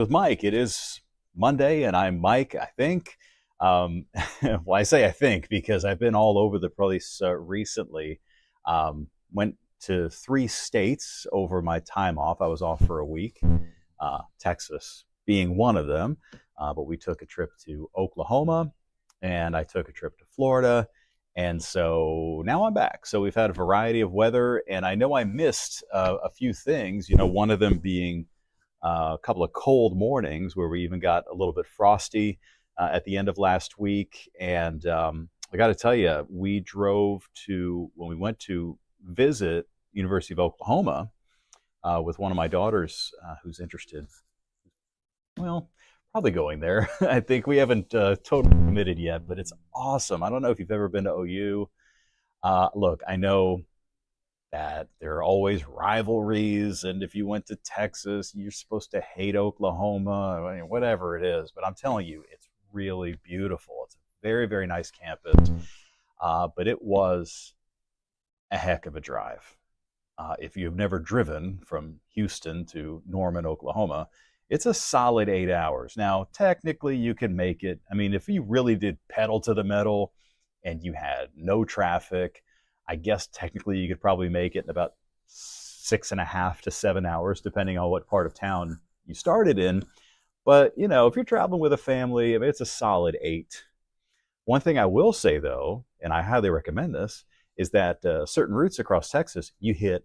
With Mike. It is Monday, and I'm Mike, I think. Well, I say I think because I've been all over the place recently. Went to 3 states over my time off. I was off for a week, Texas being one of them. But we took a trip to Oklahoma, and I took a trip to Florida. And so now I'm back. So we've had a variety of weather, and I know I missed a few things, one of them being a couple of cold mornings where we even got a little bit frosty at the end of last week. And I got to tell you, when we went to visit University of Oklahoma with one of my daughters who's interested, well, probably going there. I think we haven't totally committed yet, but it's awesome. I don't know if you've ever been to OU. Look, I know that there are always rivalries, and if you went to Texas, you're supposed to hate Oklahoma, I mean, whatever it is. But I'm telling you, it's really beautiful. It's a very, very nice campus, but it was a heck of a drive. If you've never driven from Houston to Norman, Oklahoma, it's a solid 8 hours. Now, technically, you can make it. I mean, if you really did pedal to the metal and you had no traffic, I guess technically you could probably make it in about 6.5 to 7 hours, depending on what part of town you started in. But, if you're traveling with a family, I mean, it's a solid 8. One thing I will say, though, and I highly recommend this, is that certain routes across Texas, you hit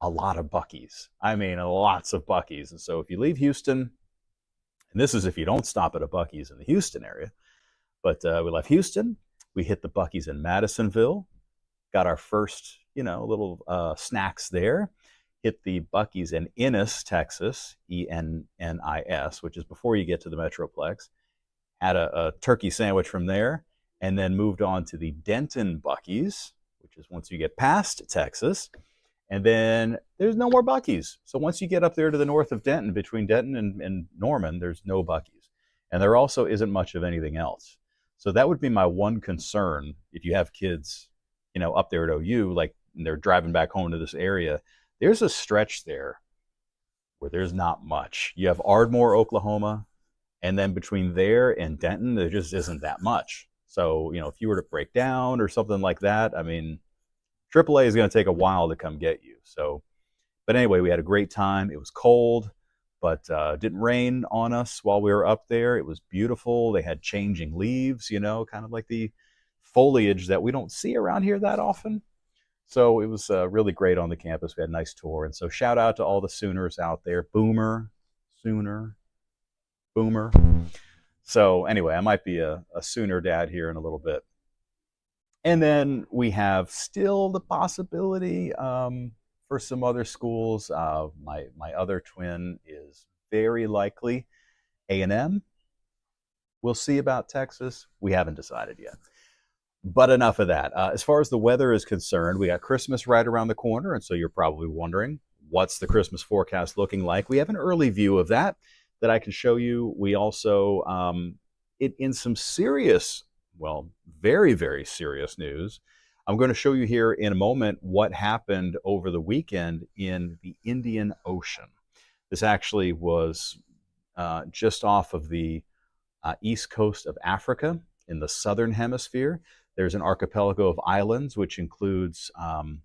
a lot of Buc-ee's. I mean, lots of Buc-ee's. And so if you leave Houston, and this is if you don't stop at a Buc-ee's in the Houston area, but we left Houston, we hit the Buc-ee's in Madisonville, got our first, little snacks there. Hit the Buc-ee's in Ennis, Texas, Ennis, which is before you get to the Metroplex. Had a turkey sandwich from there, and then moved on to the Denton Buc-ee's, which is once you get past Texas. And then there's no more Buc-ee's. So once you get up there to the north of Denton, between Denton and Norman, there's no Buc-ee's. And there also isn't much of anything else. So that would be my one concern if you have kids up there at OU, like they're driving back home to this area. There's a stretch there where there's not much. You have Ardmore, Oklahoma, and then between there and Denton, there just isn't that much. So, if you were to break down or something like that, I mean, AAA is going to take a while to come get you. So, but anyway, we had a great time. It was cold, but didn't rain on us while we were up there. It was beautiful. They had changing leaves, kind of like the foliage that we don't see around here that often. So it was really great on the campus. We had a nice tour. And so shout out to all the Sooners out there. Sooner, Boomer. So anyway, I might be a Sooner dad here in a little bit. And then we have still the possibility for some other schools. My other twin is very likely A&M. We'll see about Texas. We haven't decided yet. But enough of that. As far as the weather is concerned, we got Christmas right around the corner, and so you're probably wondering, what's the Christmas forecast looking like? We have an early view of that I can show you. We also, in some serious, very, very serious news, I'm going to show you here in a moment what happened over the weekend in the Indian Ocean. This actually was just off of the east coast of Africa in the southern hemisphere. There's an archipelago of islands, which includes an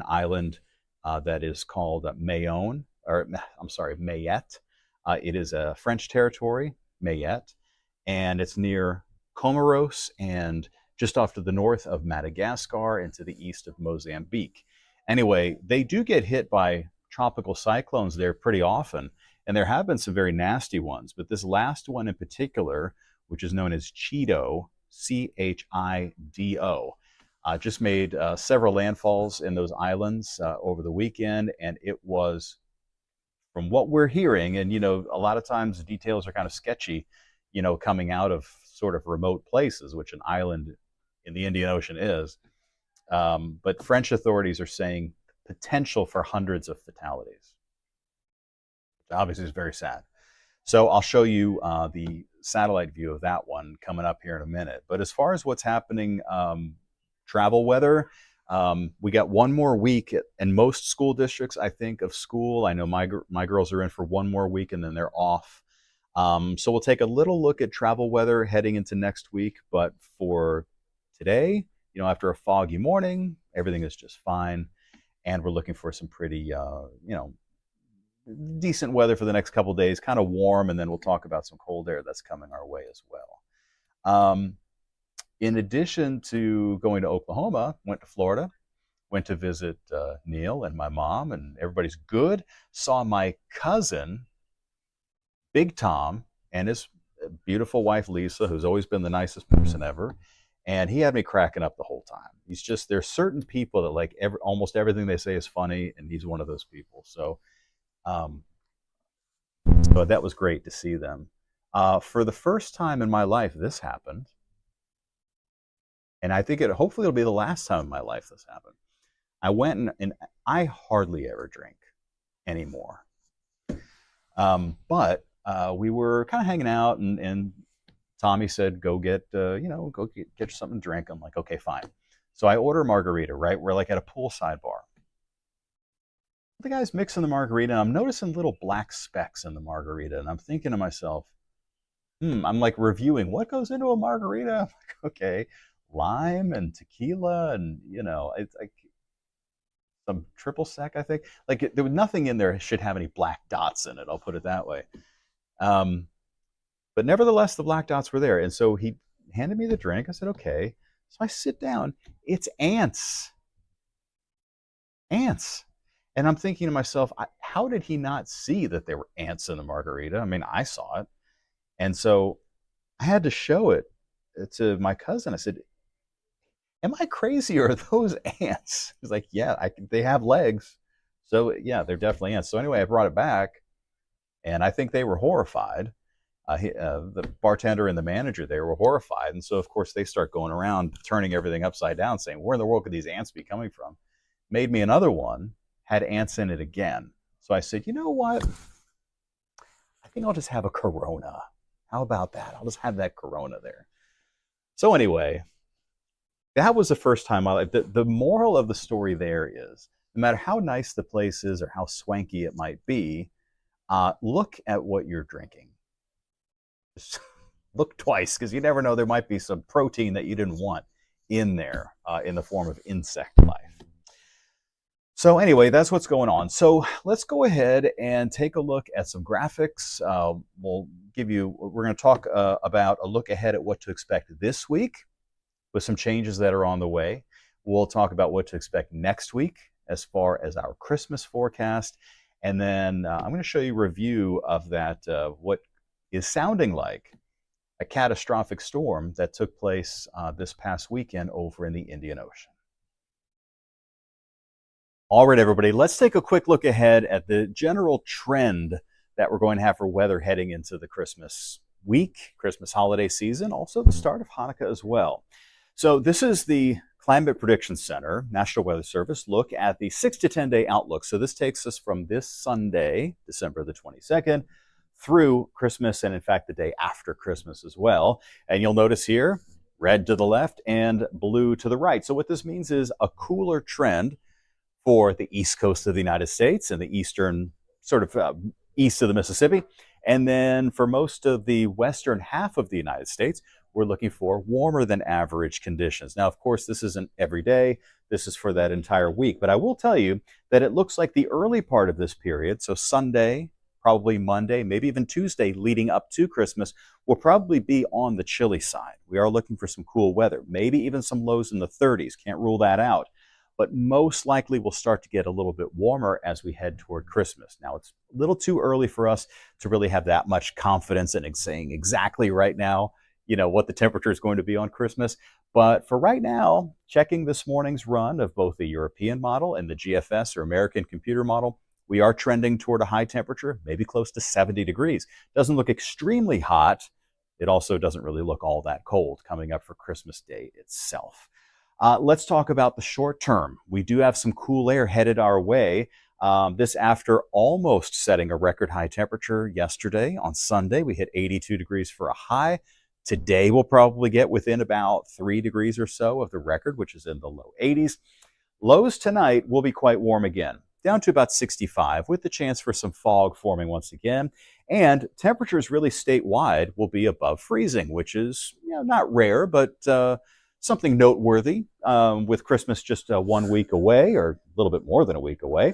island that is called Mayenne. It is a French territory, Mayette, and it's near Comoros and just off to the north of Madagascar and to the east of Mozambique. Anyway, they do get hit by tropical cyclones there pretty often, and there have been some very nasty ones, but this last one in particular, which is known as Chido, Chido, just made several landfalls in those islands over the weekend, and it was, from what we're hearing, and a lot of times the details are kind of sketchy, coming out of sort of remote places, which an island in the Indian Ocean is. But French authorities are saying potential for hundreds of fatalities. Which obviously is very sad. So I'll show you the satellite view of that one coming up here in a minute. But as far as what's happening travel weather, We got one more week in most school districts, I think, of school. I know my girls are in for one more week and then they're off. So we'll take a little look at travel weather heading into next week. But for today, after a foggy morning, everything is just fine. And we're looking for some pretty, decent weather for the next couple of days, kind of warm. And then we'll talk about some cold air that's coming our way as well. In addition to going to Oklahoma, went to Florida, went to visit Neil and my mom, and everybody's good. Saw my cousin, Big Tom, and his beautiful wife, Lisa, who's always been the nicest person ever. And he had me cracking up the whole time. There's certain people that like almost everything they say is funny, and he's one of those people. So that was great to see them. For the first time in my life, this happened. And I think hopefully it'll be the last time in my life this happened. I went and I hardly ever drink anymore. But we were kind of hanging out, and Tommy said, go get something to drink. I'm like, okay, fine. So I order a margarita, right? We're like at a poolside bar. The guy's mixing the margarita, and I'm noticing little black specks in the margarita. And I'm thinking to myself, I'm like reviewing what goes into a margarita. I'm like, okay, lime and tequila, and it's like some triple sec, I think. Like there was nothing in there should have any black dots in it. I'll put it that way. But nevertheless, the black dots were there. And so he handed me the drink. I said, okay. So I sit down. It's ants. Ants. And I'm thinking to myself, how did he not see that there were ants in the margarita? I mean, I saw it. And so I had to show it to my cousin. I said, am I crazy or are those ants? He's like, yeah, they have legs. So yeah, they're definitely ants. So anyway, I brought it back, and I think they were horrified. The bartender and the manager, they were horrified. And so, of course, they start going around turning everything upside down, saying, where in the world could these ants be coming from? Made me another one, had ants in it again. So I said, you know what? I think I'll just have a Corona. How about that? I'll just have that Corona there. So anyway, that was the first time the moral of the story there is, no matter how nice the place is or how swanky it might be, look at what you're drinking. Just look twice, because you never know, there might be some protein that you didn't want in there in the form of insect life. So anyway, that's what's going on. So let's go ahead and take a look at some graphics. We're going to talk about a look ahead at what to expect this week with some changes that are on the way. We'll talk about what to expect next week as far as our Christmas forecast. And then I'm going to show you a review of that, what is sounding like a catastrophic storm that took place this past weekend over in the Indian Ocean. All right, everybody, let's take a quick look ahead at the general trend that we're going to have for weather heading into the Christmas week, Christmas holiday season, also the start of Hanukkah as well. So this is the Climate Prediction Center, National Weather Service, look at the 6 to 10 day outlook. So this takes us from this Sunday, December the 22nd, through Christmas, and in fact the day after Christmas as well. And you'll notice here, red to the left and blue to the right. So what this means is a cooler trend for the east coast of the United States and the eastern, sort of east of the Mississippi. And then for most of the western half of the United States, we're looking for warmer than average conditions. Now, of course, this isn't every day. This is for that entire week. But I will tell you that it looks like the early part of this period, so Sunday, probably Monday, maybe even Tuesday leading up to Christmas, will probably be on the chilly side. We are looking for some cool weather, maybe even some lows in the 30s. Can't rule that out. But most likely we'll start to get a little bit warmer as we head toward Christmas. Now, it's a little too early for us to really have that much confidence in saying exactly right now, what the temperature is going to be on Christmas. But for right now, checking this morning's run of both the European model and the GFS, or American Computer Model, we are trending toward a high temperature, maybe close to 70 degrees. Doesn't look extremely hot. It also doesn't really look all that cold coming up for Christmas Day itself. Let's talk about the short term. We do have some cool air headed our way. This after almost setting a record high temperature yesterday. On Sunday, we hit 82 degrees for a high. Today, we'll probably get within about 3 degrees or so of the record, which is in the low 80s. Lows tonight will be quite warm again, down to about 65, with the chance for some fog forming once again. And temperatures really statewide will be above freezing, which is not rare, but something noteworthy with Christmas just 1 week away, or a little bit more than a week away.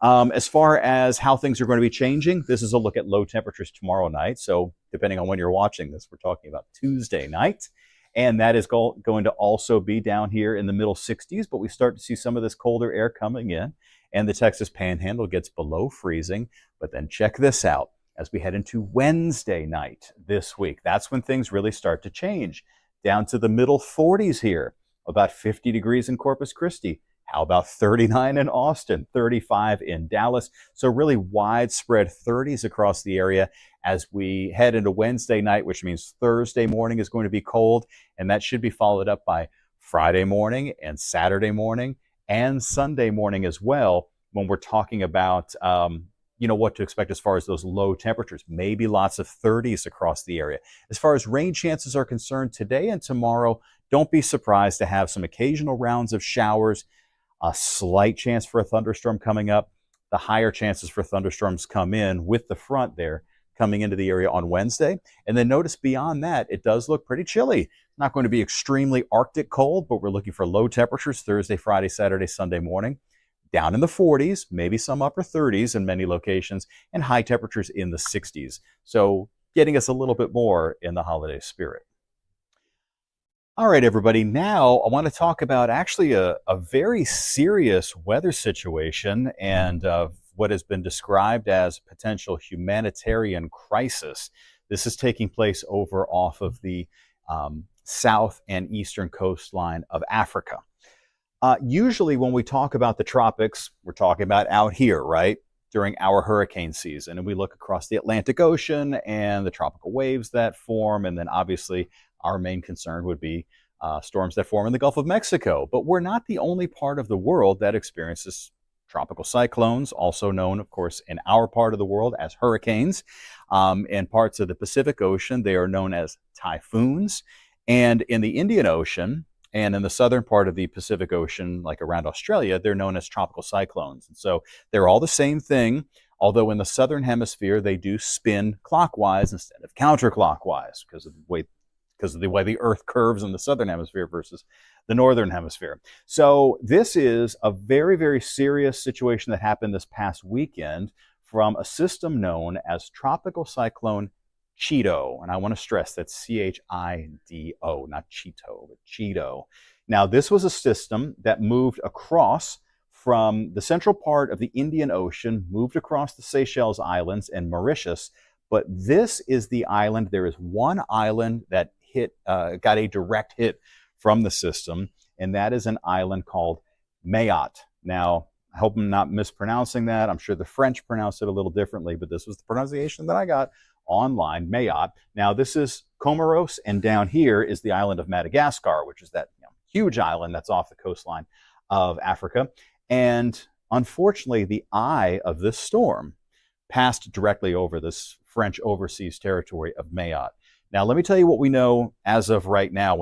As far as how things are going to be changing, this is a look at low temperatures tomorrow night. So depending on when you're watching this, we're talking about Tuesday night. And that is going to also be down here in the middle 60s, but we start to see some of this colder air coming in, and the Texas Panhandle gets below freezing. But then check this out. As we head into Wednesday night this week, that's when things really start to change. Down to the middle 40s here, about 50 degrees in Corpus Christi. How about 39 in Austin, 35 in Dallas? So really widespread 30s across the area as we head into Wednesday night, which means Thursday morning is going to be cold, and that should be followed up by Friday morning and Saturday morning and Sunday morning as well, when we're talking about what to expect as far as those low temperatures. Maybe lots of 30s across the area. As far as rain chances are concerned, today and tomorrow, don't be surprised to have some occasional rounds of showers, a slight chance for a thunderstorm coming up. The higher chances for thunderstorms come in with the front there coming into the area on Wednesday. And then notice beyond that, it does look pretty chilly. Not going to be extremely Arctic cold, but we're looking for low temperatures Thursday, Friday, Saturday, Sunday morning. Down in the 40s, maybe some upper 30s in many locations, and high temperatures in the 60s. So getting us a little bit more in the holiday spirit. All right, everybody. Now I want to talk about actually a very serious weather situation and what has been described as potential humanitarian crisis. This is taking place over off of the south and eastern coastline of Africa. Usually when we talk about the tropics, we're talking about out here, right? During our hurricane season. And we look across the Atlantic Ocean and the tropical waves that form. And then obviously our main concern would be storms that form in the Gulf of Mexico. But we're not the only part of the world that experiences tropical cyclones, also known, of course, in our part of the world as hurricanes. In parts of the Pacific Ocean, they are known as typhoons. And in the Indian Ocean, and in the southern part of the Pacific Ocean, like around Australia, they're known as tropical cyclones. And so they're all the same thing, although in the southern hemisphere, they do spin clockwise instead of counterclockwise because of the way the Earth curves in the southern hemisphere versus the northern hemisphere. So this is a very, very serious situation that happened this past weekend from a system known as Tropical Cyclone Chido. And I want to stress that's Chido, not Cheeto, but Chido. Now, this was a system that moved across from the central part of the Indian Ocean, moved across the Seychelles Islands and Mauritius. But this is the island. There is one island that got a direct hit from the system, and that is an island called Mayotte. Now, I hope I'm not mispronouncing that. I'm sure the French pronounce it a little differently, but this was the pronunciation that I got online, Mayotte. Now, this is Comoros, and down here is the island of Madagascar, which is that huge island that's off the coastline of Africa. And unfortunately, the eye of this storm passed directly over this French overseas territory of Mayotte. Now, let me tell you what we know as of right now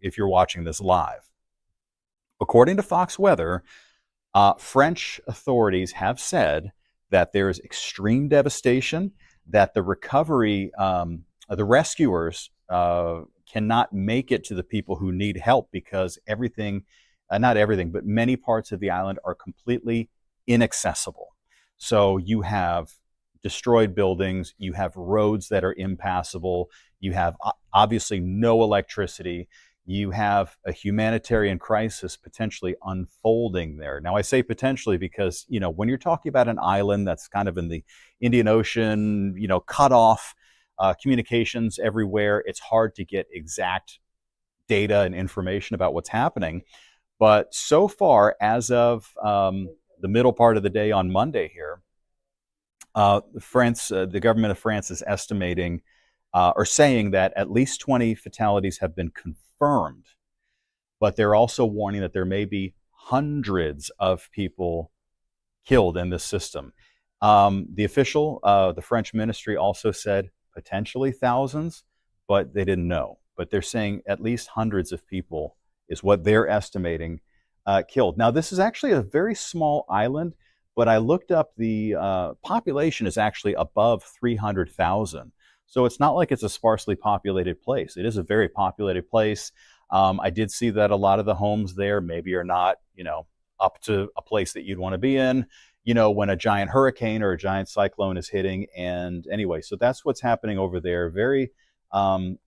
if you're watching this live. According to Fox Weather, French authorities have said that there is extreme devastation, that the recovery, the rescuers cannot make it to the people who need help because not everything, but many parts of the island are completely inaccessible. So you have destroyed buildings, you have roads that are impassable, you have obviously no electricity, you have a humanitarian crisis potentially unfolding there. Now, I say potentially because, when you're talking about an island that's kind of in the Indian Ocean, cut off communications everywhere, it's hard to get exact data and information about what's happening. But so far, as of the middle part of the day on Monday here, the government of France is estimating or saying that at least 20 fatalities have been confirmed, but they're also warning that there may be hundreds of people killed in this system. The French ministry also said potentially thousands, but they didn't know. But they're saying at least hundreds of people is what they're estimating killed. Now, this is actually a very small island, but I looked up the population is actually above 300,000. So it's not like it's a sparsely populated place. It is a very populated place. I did see that a lot of the homes there maybe are not, up to a place that you'd want to be in, when a giant hurricane or a giant cyclone is hitting. And anyway, so that's what's happening over there. Very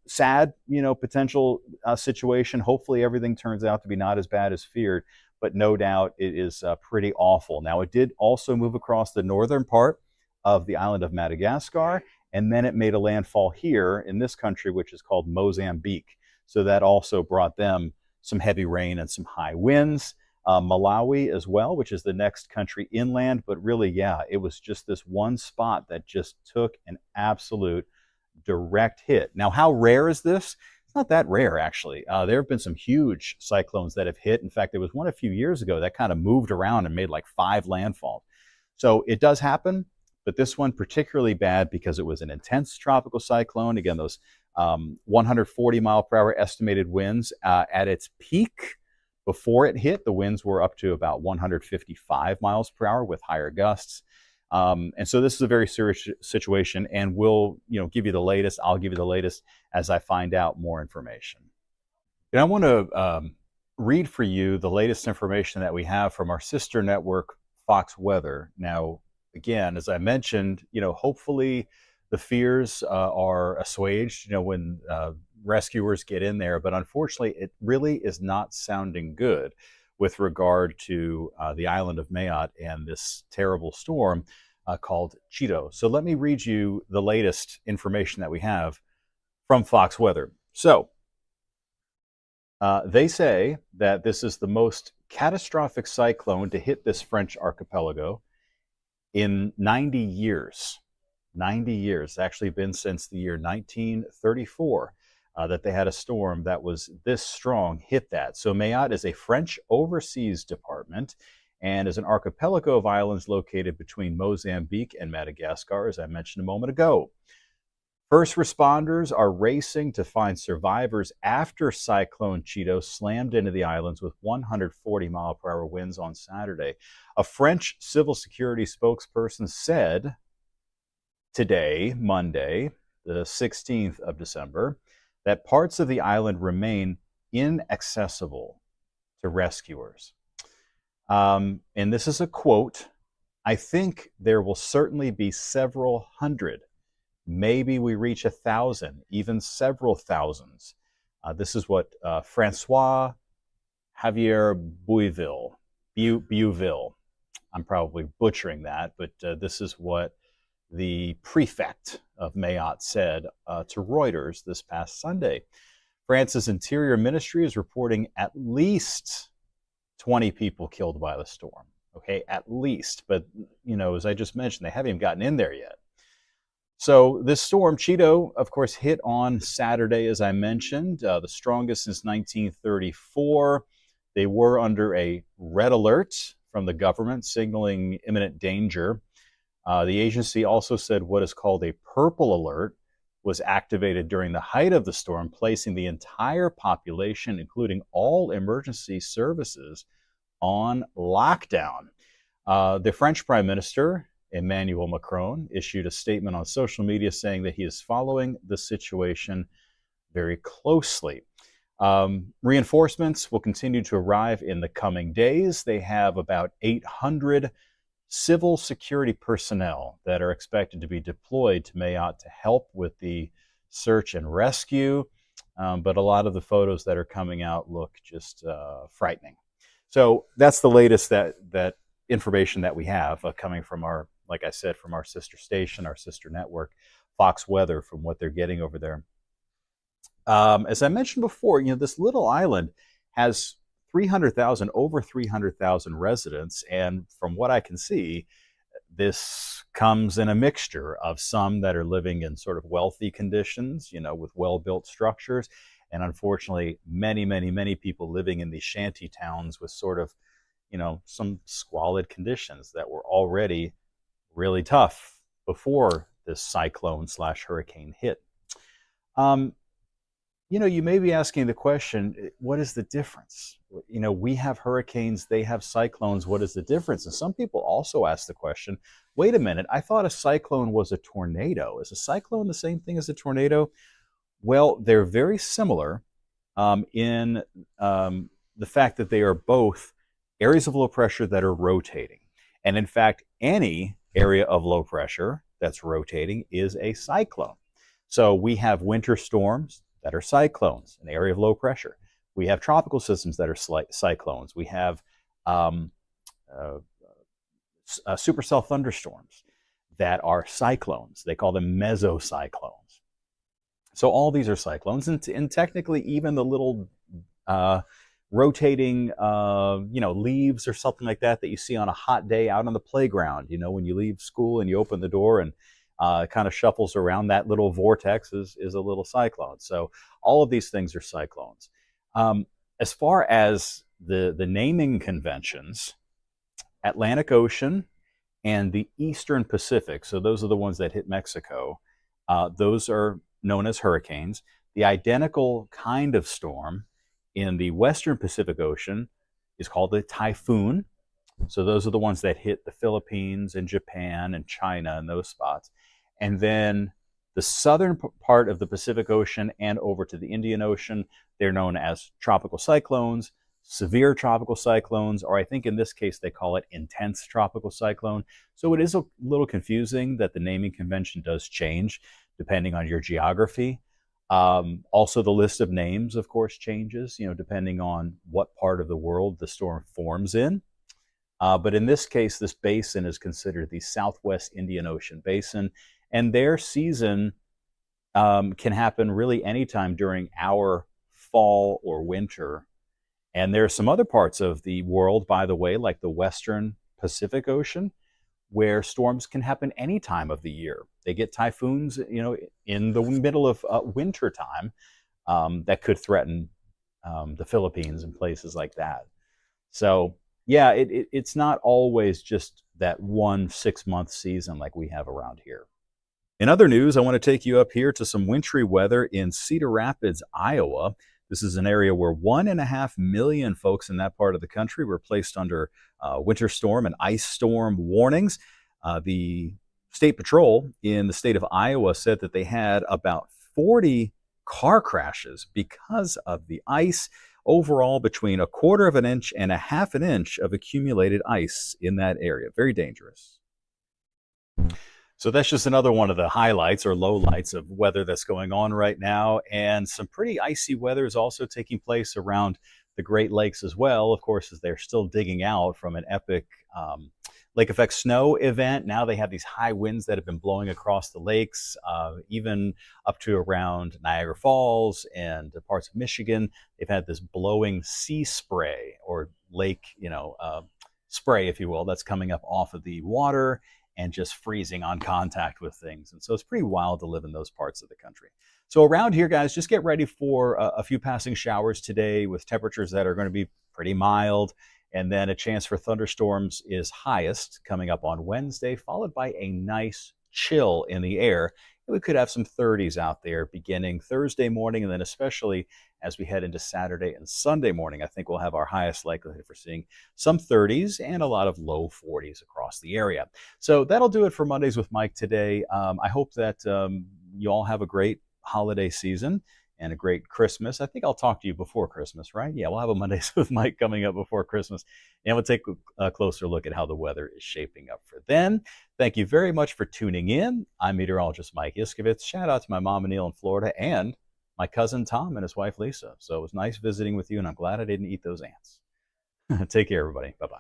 sad, potential situation. Hopefully everything turns out to be not as bad as feared, but no doubt it is pretty awful. Now, it did also move across the northern part of the island of Madagascar, and then it made a landfall here in this country, which is called Mozambique. So that also brought them some heavy rain and some high winds. Malawi as well, which is the next country inland. But really, yeah, it was just this one spot that just took an absolute direct hit. Now, how rare is this? It's not that rare, actually. There have been some huge cyclones that have hit. In fact, there was one a few years ago that kind of moved around and made like 5 landfalls. So it does happen, but this one particularly bad because it was an intense tropical cyclone. Again, those 140 mile per hour estimated winds at its peak. Before it hit, the winds were up to about 155 miles per hour with higher gusts. And so this is a very serious situation, and we'll give you the latest. I'll give you the latest as I find out more information. And I want to read for you the latest information that we have from our sister network, Fox Weather. Now, again, as I mentioned, hopefully the fears are assuaged, when rescuers get in there. But unfortunately, it really is not sounding good with regard to the island of Mayotte and this terrible storm called Chido. So let me read you the latest information that we have from Fox Weather. So they say that this is the most catastrophic cyclone to hit this French archipelago in 90 years. 90 years. It's actually been since the year 1934 that they had a storm that was this strong hit that. So Mayotte is a French overseas department and is an archipelago of islands located between Mozambique and Madagascar, as I mentioned a moment ago. First responders are racing to find survivors after Cyclone Chido slammed into the islands with 140 mile per hour winds on Saturday. A French civil security spokesperson said today, Monday, the 16th of December, that parts of the island remain inaccessible to rescuers. And this is a quote. I think there will certainly be several hundred. Maybe we reach 1,000, even several thousands. This is what Francois Javier Bouville, I'm probably butchering that, but this is what the prefect of Mayotte said to Reuters this past Sunday. France's Interior Ministry is reporting at least 20 people killed by the storm. Okay, at least. But, as I just mentioned, they haven't even gotten in there yet. So this storm, Chido, of course, hit on Saturday, as I mentioned, the strongest since 1934. They were under a red alert from the government, signaling imminent danger. The agency also said what is called a purple alert was activated during the height of the storm, placing the entire population, including all emergency services, on lockdown. The French Prime Minister, Emmanuel Macron, issued a statement on social media saying that he is following the situation very closely. Reinforcements will continue to arrive in the coming days. They have about 800 civil security personnel that are expected to be deployed to Mayotte to help with the search and rescue. But a lot of the photos that are coming out look just frightening. So that's the latest that information that we have coming from our, like I said, from our sister station, our sister network, Fox Weather, from what they're getting over there. As I mentioned before, this little island has over 300,000 residents. And from what I can see, this comes in a mixture of some that are living in sort of wealthy conditions, with well-built structures. And unfortunately, many, many, many people living in these shanty towns with sort of, some squalid conditions that were already really tough before this cyclone/hurricane hit. You may be asking the question, what is the difference? We have hurricanes, they have cyclones. What is the difference? And some people also ask the question, wait a minute, I thought a cyclone was a tornado. Is a cyclone the same thing as a tornado? Well, they're very similar in the fact that they are both areas of low pressure that are rotating. And in fact, any area of low pressure that's rotating is a cyclone. So we have winter storms that are cyclones, an area of low pressure. We have tropical systems that are cyclones. We have um, uh, supercell thunderstorms that are cyclones. They call them mesocyclones. So all these are cyclones, and technically even the little rotating, leaves or something like that you see on a hot day out on the playground. When you leave school and you open the door and it kind of shuffles around, that little vortex is a little cyclone. So all of these things are cyclones. As far as the naming conventions, Atlantic Ocean and the Eastern Pacific, so those are the ones that hit Mexico, those are known as hurricanes. The identical kind of storm in the Western Pacific Ocean is called a typhoon. So those are the ones that hit the Philippines and Japan and China and those spots. And then the southern part of the Pacific Ocean and over to the Indian Ocean, they're known as tropical cyclones, severe tropical cyclones, or I think in this case they call it intense tropical cyclone. So it is a little confusing that the naming convention does change depending on your geography. Also, the list of names, of course, changes, depending on what part of the world the storm forms in. But in this case, this basin is considered the Southwest Indian Ocean Basin, and their season can happen really anytime during our fall or winter. And there are some other parts of the world, by the way, like the Western Pacific Ocean, where storms can happen any time of the year. They get typhoons, in the middle of winter time that could threaten the Philippines and places like that. So, yeah, it's not always just that 1 6-month season like we have around here. In other news, I want to take you up here to some wintry weather in Cedar Rapids, Iowa. This is an area where 1.5 million folks in that part of the country were placed under winter storm and ice storm warnings. The State Patrol in the state of Iowa said that they had about 40 car crashes because of the ice. Overall, between 1/4 of an inch and 1/2 an inch of accumulated ice in that area. Very dangerous. So that's just another one of the highlights or lowlights of weather that's going on right now. And some pretty icy weather is also taking place around the Great Lakes as well, of course, as they're still digging out from an epic lake effect snow event. Now they have these high winds that have been blowing across the lakes, even up to around Niagara Falls and parts of Michigan. They've had this blowing sea spray or lake, spray, if you will, that's coming up off of the water and just freezing on contact with things. And so it's pretty wild to live in those parts of the country. So around here, guys, just get ready for a few passing showers today with temperatures that are going to be pretty mild. And then a chance for thunderstorms is highest coming up on Wednesday, followed by a nice chill in the air. We could have some 30s out there beginning Thursday morning, and then especially as we head into Saturday and Sunday morning, I think we'll have our highest likelihood for seeing some 30s and a lot of low 40s across the area. So that'll do it for Mondays with Mike today. I hope that you all have a great holiday season and a great Christmas. I think I'll talk to you before Christmas, right? Yeah, we'll have a Mondays with Mike coming up before Christmas, and we'll take a closer look at how the weather is shaping up for then. Thank you very much for tuning in. I'm meteorologist Mike Iskovitz. Shout out to my mom and Neil in Florida and my cousin Tom and his wife Lisa. So it was nice visiting with you, and I'm glad I didn't eat those ants. Take care, everybody. Bye-bye.